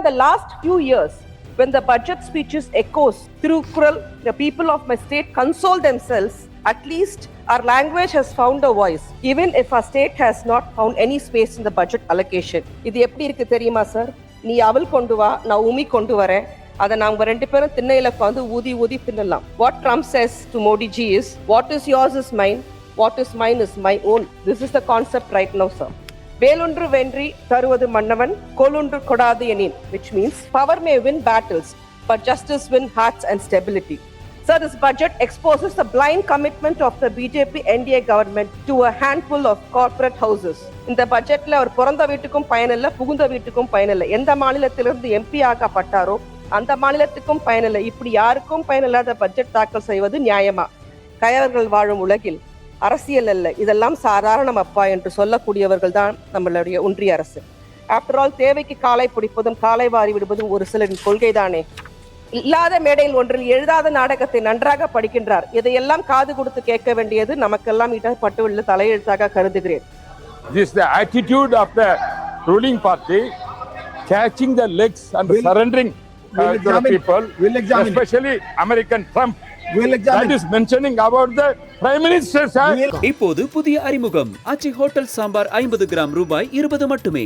in the last few years, when the budget speeches echoes through Kural, the people of my state console themselves. At least our language has found a voice, even if our state has not found any space in the budget allocation. இது எப்படி இருக்கு தெரியுமா sir? நீ அவல் கொண்டு வா, நான் உமி கொண்டு வரேன். அதை நாங்க ரெண்டு பேரும் திண்ணையில உட்காந்து ஊதி ஊதி தின்னலாம். What Trump says to Modi ji is, what is yours is mine, what is mine is my own. This is the concept right now, sir. வேலொன்று வென்றி தருவது மன்னவன், கோலொன்று கொடாது எனின், which means power may win battles, but justice win hearts and stability. Sir, this budget exposes the blind commitment of the BJP NDA government to a handful of corporate houses. இந்த பட்ஜெட்ல அவர் பிறந்த வீட்டுக்கும் பயனில்லை, புகுந்த வீட்டுக்கும் பயனில்லை. எந்த மாநிலத்திலிருந்து எம்பி ஆக்கப்பட்டாரோ அந்த மாநிலத்துக்கும் பயனில்லை. இப்படி யாருக்கும் பயனில்லாத பட்ஜெட் தாக்கல் செய்வது நியாயமா? கயவர்கள் வாழும் உலகில் அரசியல் அல்ல, இதெல்லாம் சாதாரணம் அப்பா என்று சொல்லக்கூடியவர்கள் தான் நம்மளுடைய ஒன்றிய அரசு. ஆஃப்டர் ஆல், தேவைக்கு காலை பிடிப்பதும் காலை வாரி விடுவதும் ஒரு சிலரின் கொள்கைதானே. இல்லாத மேடையில் ஒன்றில் எழுதாத நாடகத்தை நன்றாக படிக்கின்றார். இதையெல்லாம் காது கொடுத்து கேட்க வேண்டியது நமக்கெல்லாம் இடப்பட்டுள்ள தலையெழுத்தாக கருதுகிறேன். This is the attitude of the ruling party, catching the legs and surrendering to the people, especially American Trump. That is mentioning about the Prime Minister, sir. இப்போது புதிய அறிமுகம் ஆச்சி ஹோட்டல் சாம்பார் 50 கிராம் ரூபாய் 20 மட்டுமே.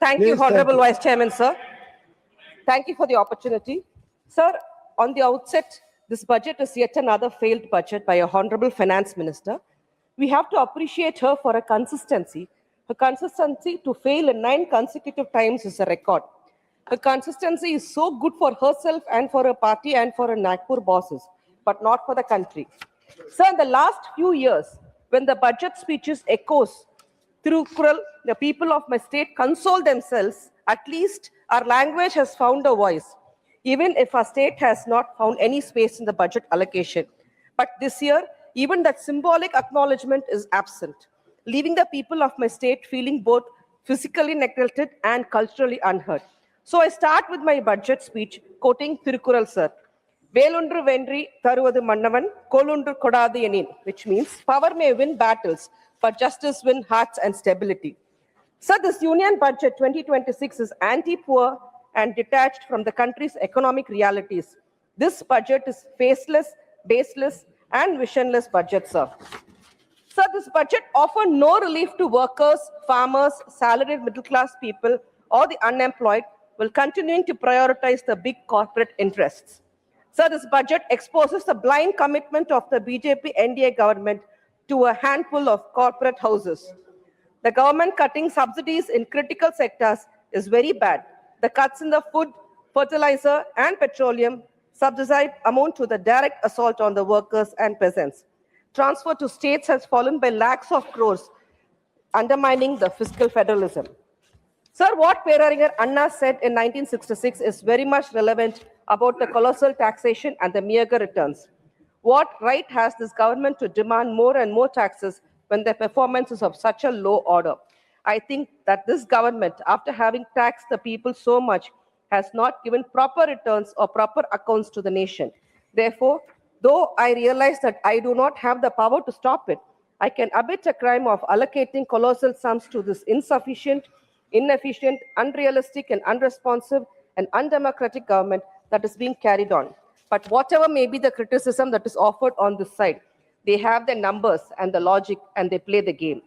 Thank you, Honorable Vice Chairman, sir. Thank you for the opportunity. Sir, on the outset, this budget is yet another failed budget by a Honorable Finance Minister. We have to appreciate her for her consistency. Her consistency to fail in 9 consecutive times is a record. Her consistency is so good for herself and for her party and for her Nagpur bosses, but not for the country. Sir, in the last few years, when the budget speeches echoes through Kural, the people of my state console themselves. At least our language has found a voice, even if our state has not found any space in the budget allocation. But this year, even that symbolic acknowledgement is absent, leaving the people of my state feeling both physically neglected and culturally unheard. So I start with my budget speech quoting Thirukural, sir. வேலொன்று வென்றி தருவது மன்னவன், கோலொன்று கொடாது எனின், which means power may win battles, but justice win hearts and stability. Sir, this Union Budget 2026 is anti-poor and detached from the country's economic realities. This budget is faceless, baseless, and visionless budget, sir. Sir, this budget offers no relief to workers, farmers, salaried middle-class people, or the unemployed, while continuing to prioritize the big corporate interests. Sir, this budget exposes the blind commitment of the BJP NDA government to a handful of corporate houses. The government cutting subsidies in critical sectors is very bad. The cuts in the food, fertilizer, and petroleum subsidy amount to the direct assault on the workers and peasants. Transfer to states has fallen by lakhs of crores, undermining the fiscal federalism. Sir, what Peraringer Anna said in 1966 is very much relevant about the colossal taxation and the meager returns. What right has this government to demand more and more taxes when their performance is of such a low order? I think that this government, after having taxed the people so much, has not given proper returns or proper accounts to the nation. Therefore, though I realize that I do not have the power to stop it, I can abet a crime of allocating colossal sums to this insufficient, inefficient, unrealistic, and unresponsive and undemocratic government that is being carried on. But whatever may be the criticism that is offered on this side, they have the numbers and the logic and they play the game.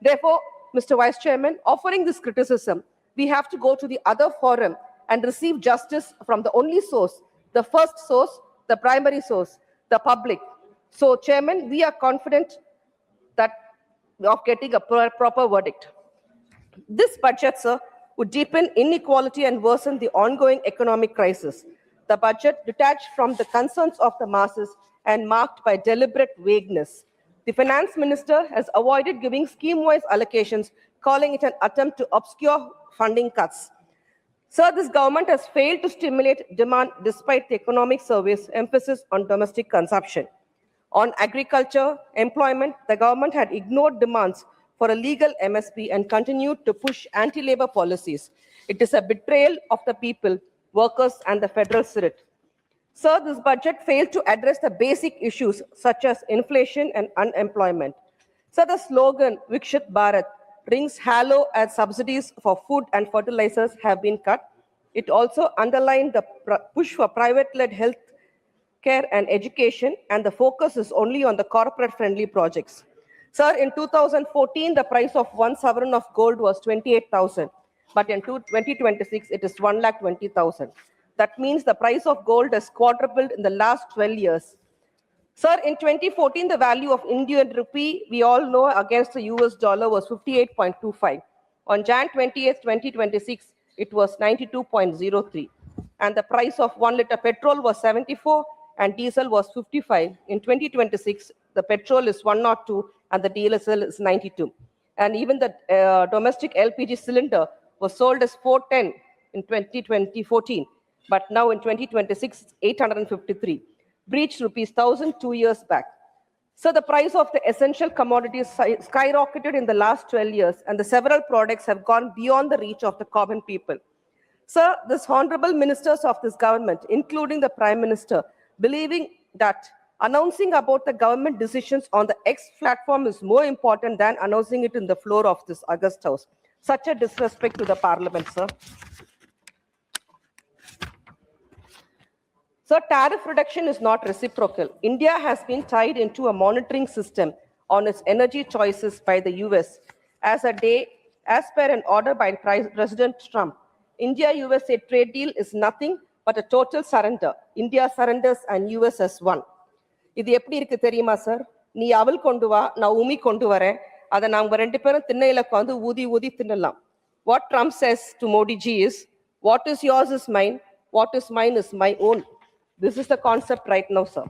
Therefore, Mr. Vice Chairman, offering this criticism, we have to go to the other forum and receive justice from the only source, the first source, the primary source, the public. So, Chairman, we are confident that of getting a proper verdict. This budget, sir, would deepen inequality and worsen the ongoing economic crisis. The budget detached from the concerns of the masses and marked by deliberate vagueness. The finance minister has avoided giving scheme-wise allocations, calling it an attempt to obscure funding cuts. Sir, this government has failed to stimulate demand despite the economic survey's emphasis on domestic consumption. On agriculture, employment, the government had ignored demands for a legal MSP and continued to push anti-labor policies. It is a betrayal of the people, workers, and the federal spirit. Sir, this budget failed to address the basic issues such as inflation and unemployment. Sir, the slogan Vikshit Bharat rings hollow as subsidies for food and fertilizers have been cut. It also underlined the push for private-led health care and education, and the focus is only on the corporate-friendly projects. Sir, in 2014, the price of 1 sovereign of gold was 28,000, but in 2026, it is 1,20,000. That means the price of gold has quadrupled in the last 12 years. Sir, in 2014, the value of Indian rupee, we all know, against the US dollar was 58.25. On Jan 20th, 2026, it was 92.03. And the price of 1 liter petrol was 74 and diesel was 55. In 2026, the petrol is 102 and the diesel is 92. And even the domestic LPG cylinder was sold as 410 in 2014, but now in 2026, it's 853. Breached rupees 1,000 2 years back. So the price of the essential commodities skyrocketed in the last 12 years, and the several products have gone beyond the reach of the common people. Sir, this honorable ministers of this government, including the Prime Minister, believing that announcing about the government decisions on the X platform is more important than announcing it in the floor of this August House. Such a disrespect to the Parliament, sir. So tariff reduction is not reciprocal. India has been tied into a monitoring system on its energy choices by the US. As per an order by President Trump, India-USA trade deal is nothing but a total surrender. India surrenders and US as one. இது எப்படி இருக்கு தெரியுமா sir? நீ அவல் கொண்டு வா, நான் உமி கொண்டு வரேன். அதை நாம ரெண்டு பேரும் திண்ணையில உட்கார்ந்து ஊதி ஊதி தின்னலாம். What Trump says to Modi ji is, what is yours is mine, what is mine is my own. This is the concept right now, sir.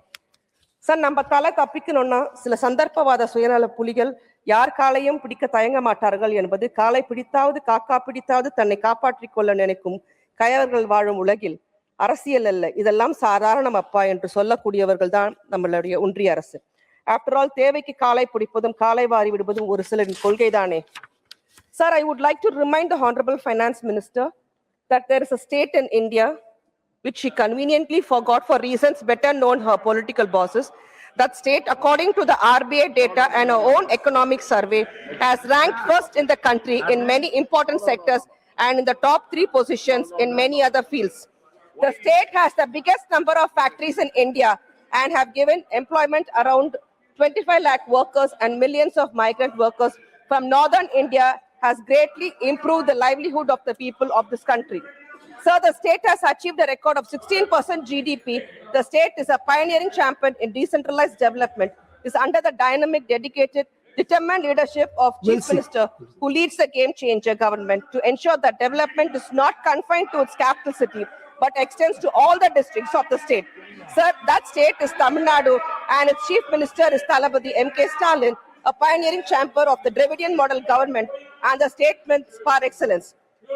Sir, நம்ம தலை தப்பிக்கணும்னா சில சந்தர்ப்பவாத சுயநல புலிகள் யார் காலையும் பிடிக்க தயங்க மாட்டார்கள் என்பது காலை பிடித்தாவது காக்கா பிடித்தாவது தன்னை காப்பாற்றிக் கொள்ள நினைக்கும் கயவர்கள் வாழும் உலகில் அரசியல் அல்ல, இதெல்லாம் சாதாரணம் அப்பா என்று சொல்லக்கூடியவர்கள் தான் நம்மளுடைய ஒன்றிய அரசு. ஆஃப்டர் ஆல், தேவைக்கு காலை பிடிப்பதும் காலை வாரி விடுவதும் ஒரு சிலரின் கொள்கைதானே. Sir, I would like to remind the Honorable Finance Minister that there is a state in India which she conveniently forgot for reasons better known her political bosses. That state, according to the RBI data and her own economic survey, has ranked first in the country in many important sectors and in the top 3 positions in many other fields. The state has the biggest number of factories in India and have given employment around 25 lakh workers, and millions of migrant workers from northern India has greatly improved the livelihood of the people of this country. Sir, the state has achieved a record of 16% GDP. The state is a pioneering champion in decentralized development, is under the dynamic, dedicated, determined leadership of Chief Minister, who leads the game-changer government to ensure that development is not confined to its capital city, but extends to all the districts of the state. Sir, that state is Tamil Nadu, and its Chief Minister is Thalapathy M.K. Stalin, a pioneering champion of the Dravidian model government and the state's par excellence.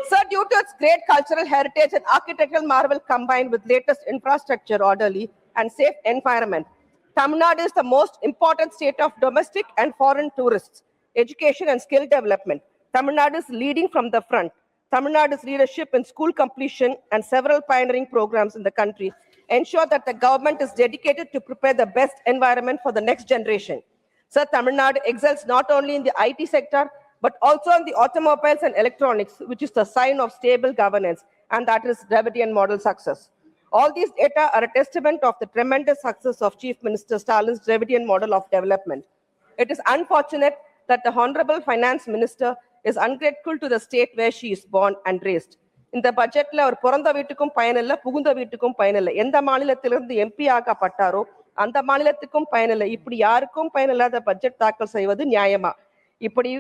Sir, due to its great cultural heritage and architectural marvel combined with latest infrastructure, orderly and safe environment, Tamil Nadu is the most important state of domestic and foreign tourists, education and skill development. Tamil Nadu is leading from the front. Tamil Nadu's leadership in school completion and several pioneering programs in the country ensure that the government is dedicated to prepare the best environment for the next generation. Sir, Tamil Nadu excels not only in the IT sector, but also in the automobiles and electronics, which is the sign of stable governance, and that is Dravidian model success. All these data are a testament of the tremendous success of Chief Minister Stalin's Dravidian model of development. It is unfortunate that the Honorable Finance Minister is ungrateful to the state where she is born and raised. In the budget, அவர் பிறந்த வீட்டுக்கும் பயனில்லை, புகுந்த வீட்டுக்கும் பயனில்லை. எந்த மாநிலத்திலிருந்து MP ஆக்கப்பட்டாரோ அந்த மாநிலத்துக்கும் பயனில்லை. இப்படி யாருக்கும் பயனில்லாத பட்ஜெட் தாக்கல் செய்வது நியாயமா? இப்படி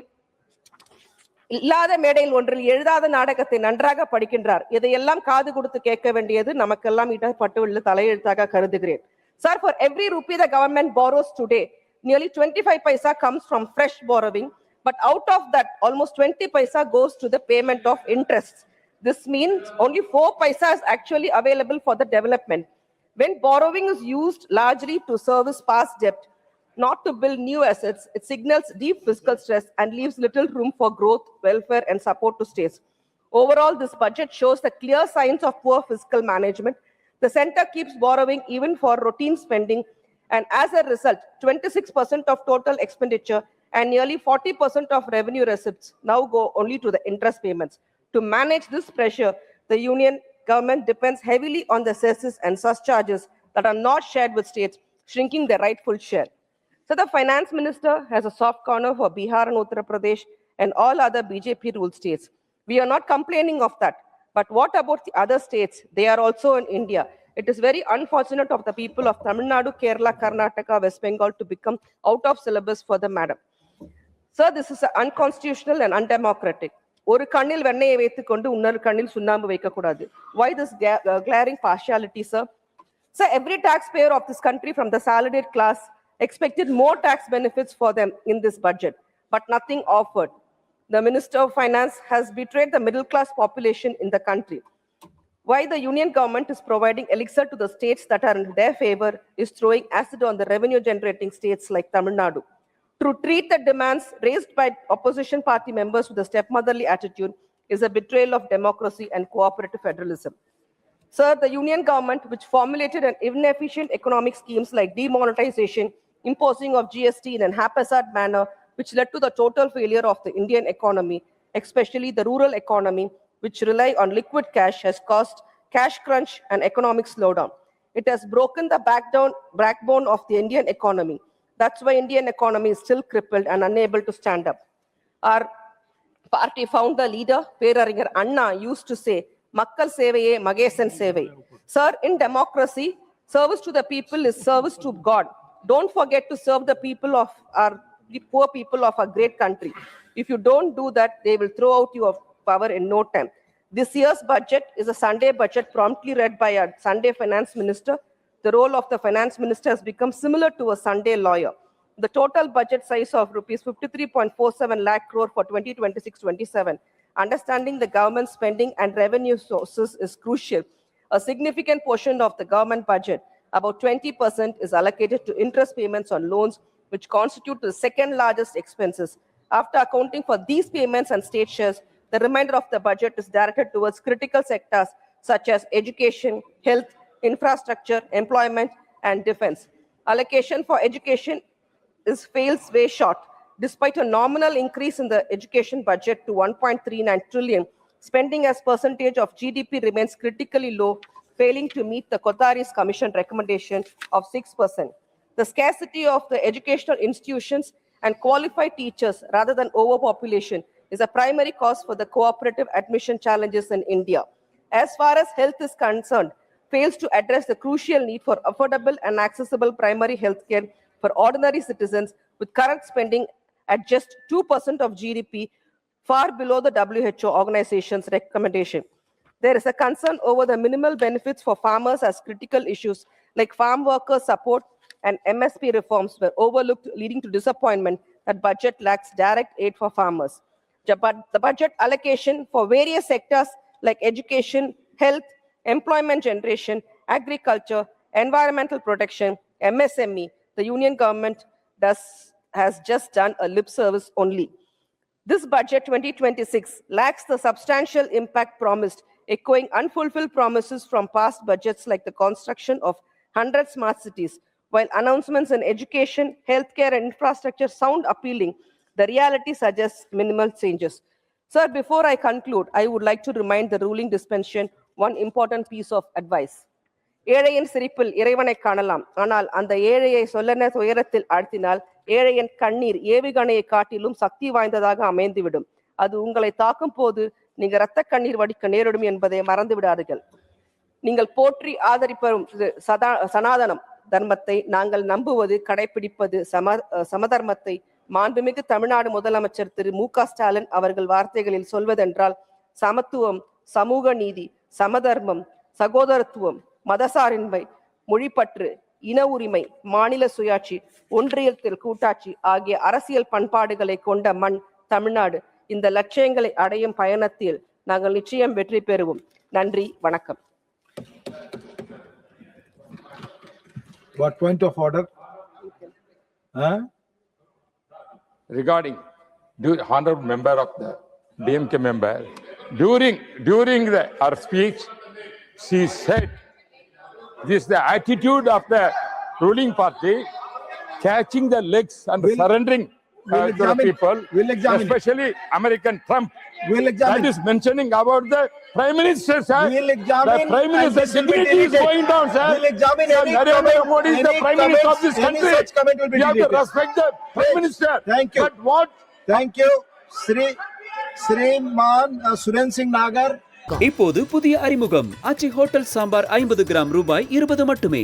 இல்லாத மேடையில் ஒன்றில் எழுதாத நாடகத்தை நன்றாக படிக்கின்றார். இதையெல்லாம் காது கொடுத்து கேட்க வேண்டியது நமக்கெல்லாம் பட்டுள்ள தலையெழுத்தாக கருதுகிறேன். Sir, for every rupee the government borrows today, nearly 25 paisa comes from fresh borrowing, but out of that, almost 20 paisa goes to the payment of interest. This means only 4 paisa is actually available for the development. When borrowing is used largely to service past debt, not to build new assets, it signals deep fiscal stress and leaves little room for growth, welfare, and support to states. Overall, this budget shows the clear signs of poor fiscal management. The center keeps borrowing even for routine spending, and as a result, 26% of total expenditure and nearly 40% of revenue receipts now go only to the interest payments. To manage this pressure, the union government depends heavily on the cesses and surcharges that are not shared with states, shrinking their rightful share. So the finance minister has a soft corner for Bihar and Uttar Pradesh and all other BJP ruled states. We are not complaining of that. But what about the other states? They are also in India. It is very unfortunate of the people of Tamil Nadu, Kerala, Karnataka, West Bengal to become out of syllabus for the madam. Sir, this is unconstitutional and undemocratic. ஒரு கண்ணில் வெண்ணெயை வைத்துக்கொண்டு இன்னொரு கண்ணில் சுண்ணாம்பு வைக்கக்கூடாது. Why this glaring partiality, sir? Sir, every taxpayer of this country from the salaried class expected more tax benefits for them in this budget, but nothing offered. The Minister of Finance has betrayed the middle class population in the country. Why the union government is providing elixir to the states that are in their favor is throwing acid on the revenue generating states like Tamil Nadu. To treat the demands raised by opposition party members with a stepmotherly attitude is a betrayal of democracy and cooperative federalism. Sir, the union government, which formulated an inefficient economic schemes like demonetization, imposing of GST in an haphazard manner, which led to the total failure of the Indian economy, especially the rural economy, which rely on liquid cash, has caused cash crunch and economic slowdown. It has broken the backbone of the Indian economy. That's why Indian economy is still crippled and unable to stand up. Our party founder leader, Peraringar Anna, used to say, Makkal Sevaye, Magesan Sevai. Sir, in democracy, service to the people is service to God. Don't forget to serve the people of the poor people of our great country. If you don't do that, they will throw out your power in no time. This year's budget is a Sunday budget promptly read by our Sunday finance minister. The role of the finance minister has become similar to a Sunday lawyer. The total budget size of rupees 53.47 lakh crore for 2026-27. Understanding the government spending and revenue sources is crucial. A significant portion of the government budget, about 20%, is allocated to interest payments on loans, which constitute the second largest expenses. After accounting for these payments and state shares, the remainder of the budget is directed towards critical sectors such as education, health, infrastructure, employment, and defense. Allocation for education fails way short. Despite a nominal increase in the education budget to 1.39 trillion, spending as percentage of GDP remains critically low, failing to meet the Kothari's Commission recommendation of 6%. The scarcity of the educational institutions and qualified teachers rather than overpopulation is a primary cause for the cooperative admission challenges in India. As far as health is concerned, fails to address the crucial need for affordable and accessible primary health care for ordinary citizens, with current spending at just 2% of GDP, far below the WHO organization's recommendation. There is a concern over the minimal benefits for farmers as critical issues like farm workers support and MSP reforms were overlooked, leading to disappointment that budget lacks direct aid for farmers. The budget allocation for various sectors like education, health, employment generation, agriculture, environmental protection, MSME, the union government has just done a lip service only. This budget 2026 lacks the substantial impact promised, echoing unfulfilled promises from past budgets like the construction of 100 smart cities. While announcements in education, healthcare, and infrastructure sound appealing, the reality suggests minimal changes. Sir, before I conclude, I would like to remind the ruling dispensation one important piece of advice. ஏழையின் சிரிப்பில் இறைவனை காணலாம், ஆனால் அந்த ஏழையை சொல்லென துயரத்தில் ஆழ்த்தினால் ஏழையின் கண்ணீர் ஏவுகணையை காட்டிலும் சக்தி வாய்ந்ததாக அமைந்துவிடும். அது உங்களை தாக்கும் போது நீங்க இரத்த கண்ணீர் வடிக்க நேரிடும் என்பதை மறந்து விடாதீர்கள். நீங்கள் போற்றி ஆதரிப்பதும் சனாதனம் தர்மத்தை நாங்கள் நம்புவது கடைபிடிப்பது சமதர்மத்தை மாண்புமிகு தமிழ்நாடு முதலமைச்சர் திரு மு.க. ஸ்டாலின் அவர்கள் வார்த்தைகளில் சொல்வதென்றால் சமத்துவம், சமூக நீதி, சமதர்மம், சகோதரத்துவம், மதசாரின்மை, மொழிப்பற்று, இன உரிமை, மாநில சுயாட்சி, ஒன்றியத்தில் கூட்டாட்சி ஆகிய அரசியல் பண்பாடுகளை கொண்ட மண் தமிழ்நாடு. இந்த லட்சியங்களை அடையும் பயணத்தில் நாங்கள் நிச்சயம் வெற்றி பெறுவோம். நன்றி, வணக்கம். What point of order? Regarding the honorable member of the DMK member, during her speech, she said, this is the attitude of the ruling party, catching the legs and surrendering We'll to the examine. people, We'll examine. especially American Trump. We'll That examine. is mentioning about the Prime Minister, sir. We'll examine. The Prime and Minister's this will be dignity is deleted. going down, sir. We'll examine Sir, any Narendra comment, Modi is the any Prime Minister of this comments, any country. such comment will be You have to deleted. respect the Prime Yes. Minister. Thank you. But what? Thank you. Sriman Suren Singh Nagar. இப்போது புதிய அறிமுகம் ஆச்சி hotel sambar 50 gram ரூபாய் 20 மட்டுமே.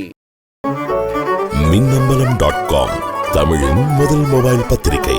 மின்னம்பலம்.com தமிழின் முதல் mobile பத்திரிகை.